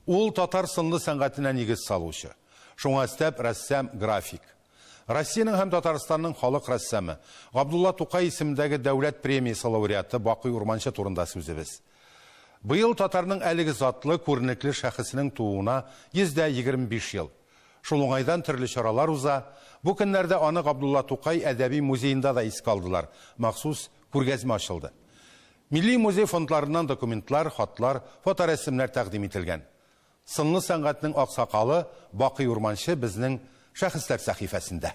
Ул татар сынлы сәнгатенә нигез салучы. Шуңа өстәп рәссам, график. Россиянең һәм Татарстанның халык рәссамы Габдулла Тукай исемендәге дәүләт премиясе лауреаты Бакый Урманчы турында сүзебез. Быел татарның әлеге затлы, күренекле шәхесенең тууына 125 ел. Шул уңайдан төрле чаралар уза. Бу көннәрдә аны Габдулла Тукай әдәби музейында да искә алдылар. Махсус күргәзмә ачылды. Милли музей фондларыннан документлар, хатлар, фоторәсемнәр тәкъдим ителгән. Сынлы сәнгатьнең аксакалы Бакый Урманчы безнең шәхесләр сәхифәсендә.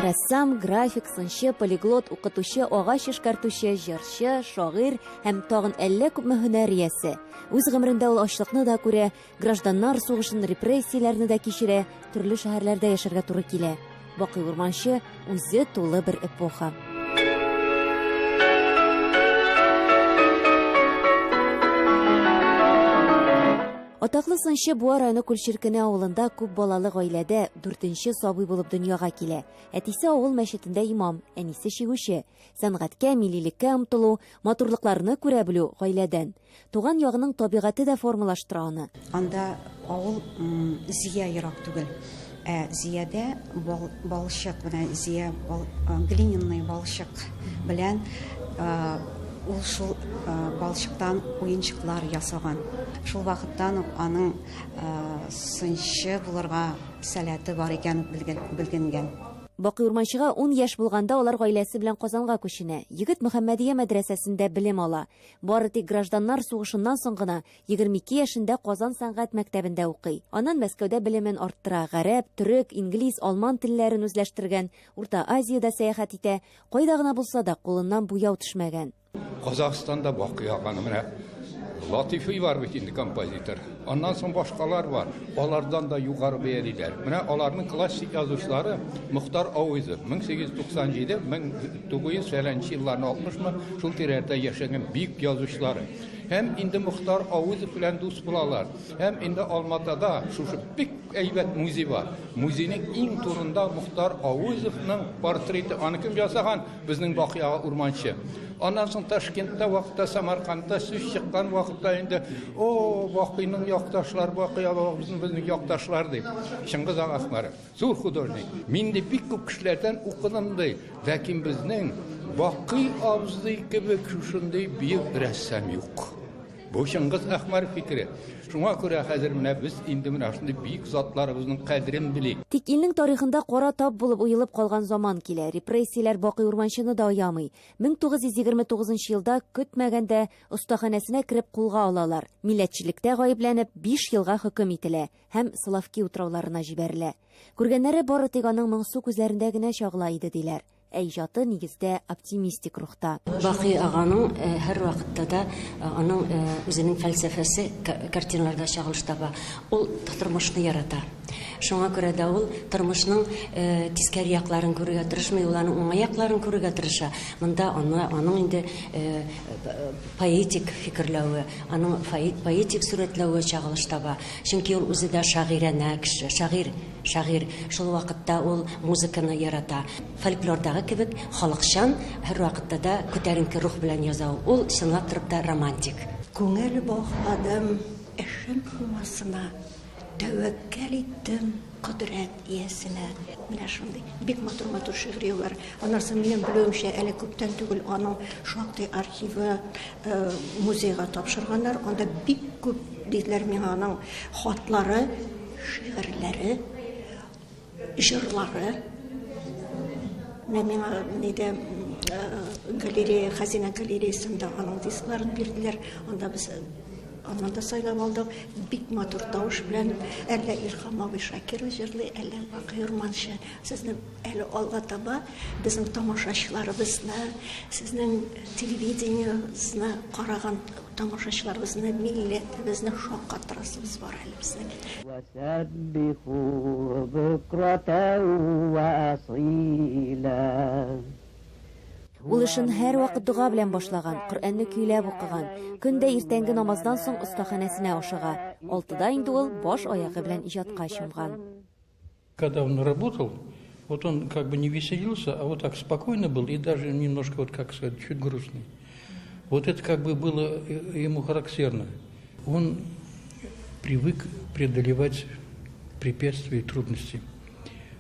Рәссам, график, сынчы, полиглот, укытучы, агач эшкәртүче, җырчы, шагыйрь һәм тагын әллә күпме һөнәр иясе. Үз гомерендә ул ачлыкны да күрә, гражданнар сугышын, репрессияләрне дә кичерә, төрле шәһәрләрдә яшәргә туры килә. Бакый Урманчы үзе тулы бер эпоха. Атаклы сынчы Буа районы Күлчеркене авылында күп балалы гаиләдә 4нче сабый булып дөньяга килә. Әтисе авыл мәчетендә имам, әнисе шигүче. Сәнгатькә, милилеккә омтылу, матурлыкларны күрә белү гаиләдән. Туган ягының табигаты да формалаштыра аны. Анда авыл зия ерак түгел. Зиядә балчык белән зия глиняный балчык белән ул шул балчыктан уенчыклар ясаган. Шул вакыттан аның сынчы булырга сәләте бар икән белгәнгән. Бакый Урманчыга 10 яшь булганда алар гаиләсе белән Казанга күченә. Егет Мөхәммәдия мәдрәсәсендә белем ала. Бары тик гражданнар сугышыннан соң гына 22 яшендә Казан сәнгать мәктәбендә укый. Аннан Мәскәүдә белемен арттыра, гарәп, төрек, инглиз, алман телләрен үзләштергән, Урта Азиядә сәяхәт итә, кайда гына булса да кулыннан буяу төшмәгән. Қазақстанда Бакый аганы менә Латифи бар бит инде композитор. Аннан соң башкалар бар. Алардан да югары бәялиләр. Менә аларның классик язучылары Мухтар Авызов 1897-1960 елларны 60-мы шул тирәдә яшәгән бик язучылары. Һәм инде Мухтар Авызов белән дус булалар. Һәм инде Алматада шушы бик әйбәт музей бар. Музейның иң турында Мухтар Авызовның портреты. Аны кем ясаган? Безнең Бакый Урманчы. Аннан соң Ташкентта вакытта, Самаркандта сүз чыккан вакытта инде Бакыйның якташлар, Бакый безнең якташлар дип. Чыңгыз Ахмаров, зур художник. Мин дә бик күп кешеләрдән укыдым ди. Ләкин безнең Бакый абзый кебек шушындый бик рәссам юк. Бу Чыңгыз Ахмаров фикере. Шуңа күрә хәзер менә без инде менә шундый бик затларыбызның кадерен билик. Тик илнең тарихында кара тап булып уелып калган заман килә. Репрессияләр Бакый Урманчыны да аямый. 1929 елда көтмәгәндә остаханәсенә кирип кулга алалар. Милләтчелектә гаепләнеп 5 елга хөкем ителә һәм Славки утрауларына җибәрелә. Күргәннәре бары тик аның моңсу күзләрендә генә чагыла иде диләр. Әйҗаты нигездә оптимистик рухта. Бакый аганың һәр вакытта да аның үзенең фәлсәфәсе картиналарда чагылыш таба. Ул тормышны ярата. Шуңа күрә дә ул тормышның тискәри якларын күрергә тырышмый, уларның уңай якларын күрергә тырыша. Монда аның инде поэтик фикерләве, аның поэтик сурәтләве чагылыш таба. Чөнки ул үзе дә шагыйрәнә кеше, шагыйрь. Шул вакытта ул музыканы ярата. Фольклордагы кебек халыкчан һәр вакытта да күтәренке рух белән яза. Ул чынлап торып та романтик. Күңел багладым эшем булмасына, тәвәккәл иттем кудрәт иясенә. Менә шундый бик матур шигырьләр. Аннан минем белүемчә әле күптән түгел аның шактый архивы музейга тапшырганнар. Анда бик күп диләр миңа аның хатлары, шигырьләре, җырлары. Миңа нидә галерея, Хазина галереясында аның дискларын бирделәр. Анда без аннан да сайлап алдык. Бик матур тавыш белән әллә Илһам абый Шакиров җырлый, әллә Бакый Урманчы. Сезнең әле алга таба безнең тамашачыларыбызны, сезнең телевидениегезне караган тамашачыларыбызны, милләтебезне шаккатырасыбыз бар әле безнең. وسبحوا بكرة وأصيلا. Ул эшен һәр вакыт дуга белән башлаган, Коръәнне көйләп укыган. Көндә иртәнге намаздан соң остаханәсенә ашыга. 6да инде ул баш аягы белән иҗатка чумган. Когда он работал, Вот он как бы не веселился, а вот так спокойно был и даже немножко, вот как сказать, чуть грустный. Вот это как бы было ему характерно. Он привык преодолевать препятствия и трудности.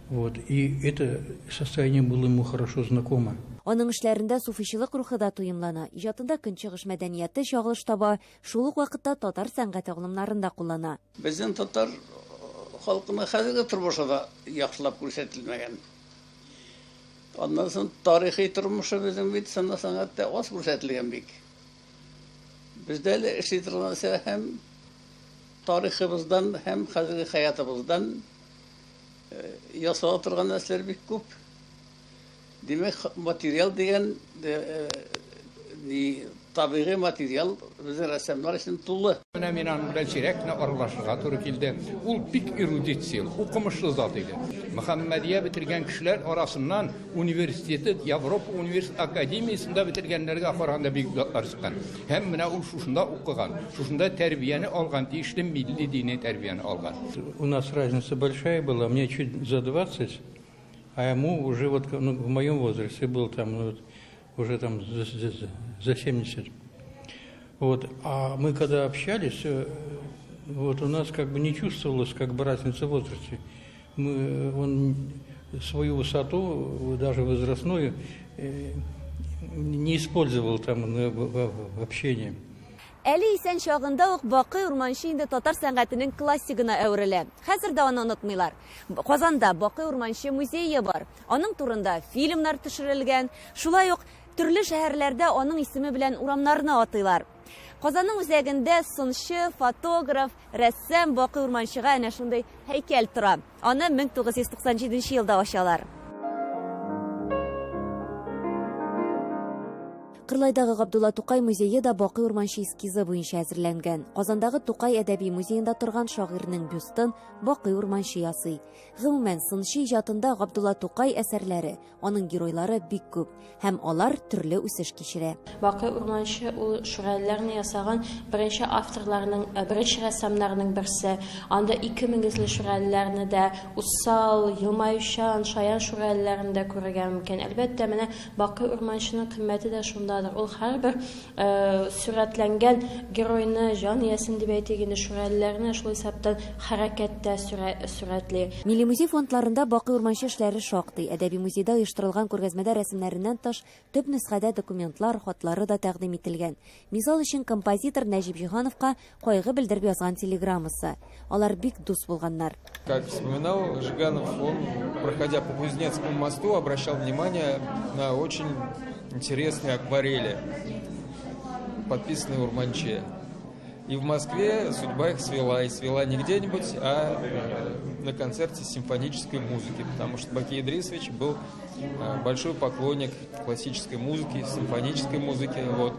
Вот. И это состояние было ему хорошо знакомо. Аның эшләрендә суфичылык рухы да туемлана. Иҗатында көнчыгыш мәдәнияте чагылыш таба, шул ук вакытта татар сәнгать агымнарын да куллана. Безнең татар халкының хәзерге тормышы да яхшылап күрсәтелмәгән. Аннан соң тарихи тормышы безнең бит сәнгатьтә аз күрсәтелгән бик. Бездә лә эшли торган һәм тарихыбыздан, һәм хәзерге хаятыбыздан ясала торган нәрсәләр бик күп. Demek materyal diyen tabii materyal bizim ressamlar için tulu. Мен аның белән сирәкне аралашырга туры килде. Ул бик эрудицияль, укымышлы зат иде. Мөхәммәдия бетергән кешеләр арасыннан университеты, Европа университет академиясында бетергәннәргә караганда бик затлар чыккан. Һәм менә ул шушында укыган, шушында тәрбияне алган, тиешле милли дини тәрбияне алган. У нас разница большая была, мне чуть за 20, а ему уже вот в моем возрасте был там уже там за 70. Вот. А мы когда общались, вот у нас как бы не чувствовалось как бы разница в возрасте. Он свою высоту, даже возрастную, не использовал там в общении. Әле исән чагында ук Бакый Урманчы инде татар сәнгатенең классигына әверелә. Хәзер дә аны онытмыйлар. Казанда Бакый Урманчы музее бар. Аның турында фильмнар төшерелгән. Шулай ук төрле шәһәрләрдә аның исеме белән урамнарны атыйлар. Казанның үзәгендә сынчы, фотограф, рәссам Бакый Урманчыга әнә шундый һәйкәл тора. Аны 1997 елда ачалар. Кырлайдагы Габдулла Тукай музее да Бакый Урманчы эскизы буенча әзерләнгән. Казандагы Тукай әдәби музеенда торган шагыйрьнең бюстын Бакый Урманчы ясый. Гомумән, сынчы иҗатында Габдулла Тукай әсәрләре, аның геройлары бик күп һәм алар төрле үсеш кичерә. Бакый Урманчы ул шөгыльләрне ясаган беренче авторларның, беренче рәссамнарның берсе. Анда 2000 шөгыльләрне дә усал, елмаючан, шаян шөгыльләрен дә күрергә мөмкин. Әлбәттә, менә Бакый Урманчының кыйммәте дә шунда. Ул һәрбер сүрәтләнгән геройны, җан иясен дип әйтегәндә шөгыльләрне шул исәптән хәрәкәттә сүрәтли. Милли музей фондларында Бакый Урманчы эшләре шактый. Әдәби музейда оештырылган күргәзмәдә рәсемнәреннән тыш төп нөсхәдә документлар, хатлары да тәкъдим ителгән. Мисал өчен композитор Нәҗип Җиһановка кайгы белдереп язган телеграммасы. Алар бик дус булганнар. Как вспоминал Жиганов, он, проходя по Кузнецкому мосту, обращал внимание на очень интересные акварели, подписанные Урманче. И в Москве судьба их свела. И свела не где-нибудь, а на концерте симфонической музыки. Потому что Бакий Идрисович был большой поклонник классической музыки, симфонической музыки. Вот.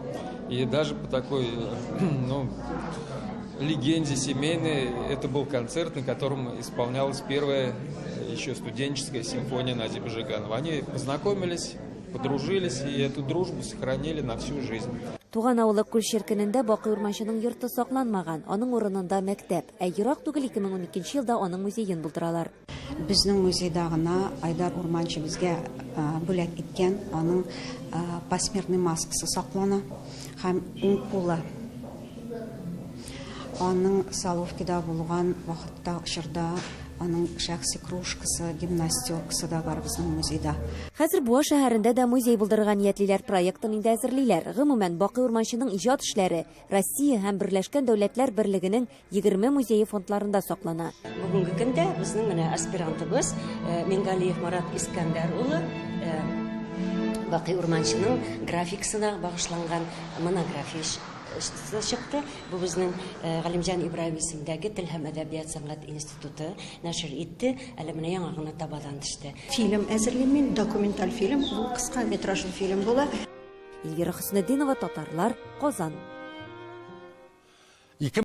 И даже по такой легенде семейной, это был концерт, на котором исполнялась первая еще студенческая симфония Назиба Жиганова. Они познакомились, подружились и эту дружбу сохранили на всю жизнь. Туган авылы Күл ширкенендә Бакый Урманчының йорты сакланмаган. Аның урынында мәктәп. Ерак түгел 2012 елда аның музеен булдыралар. Безнең музейда гына Айдар Урманчы безгә бүләк иткән аның посмертный маскасы саклана һәм уң кулы. Аның Саловкида булган вакытта чорда аның шәхси кружкасы, гимнастеркасы да бар безнең музейда. Хәзер Буа шәһәрендә дә музей булдырган ниятлиләр проектын инде әзерлиләр. Гомумән, Бакый Урманчының иҗат эшләре Россия һәм Берләшкән Дәүләтләр Берлегенең 20 музее фондларында саклана. Бүгенге көндә безнең менә аспирантыбыз Мингалиев Марат Искәндәр улы Бакый Урманчының графикасына багышланган монография чыкты. Бу безнең Галимҗан Ибраев исемендәге Тел һәм әдәбият сәнгать институты нәшер итте. Әле менә яңа гына табадан төште. Фильм әзерлим, документаль фильм, бу кыска метражлы фильм була. Эльвира Хөснетдинова, Татарлар, Казан.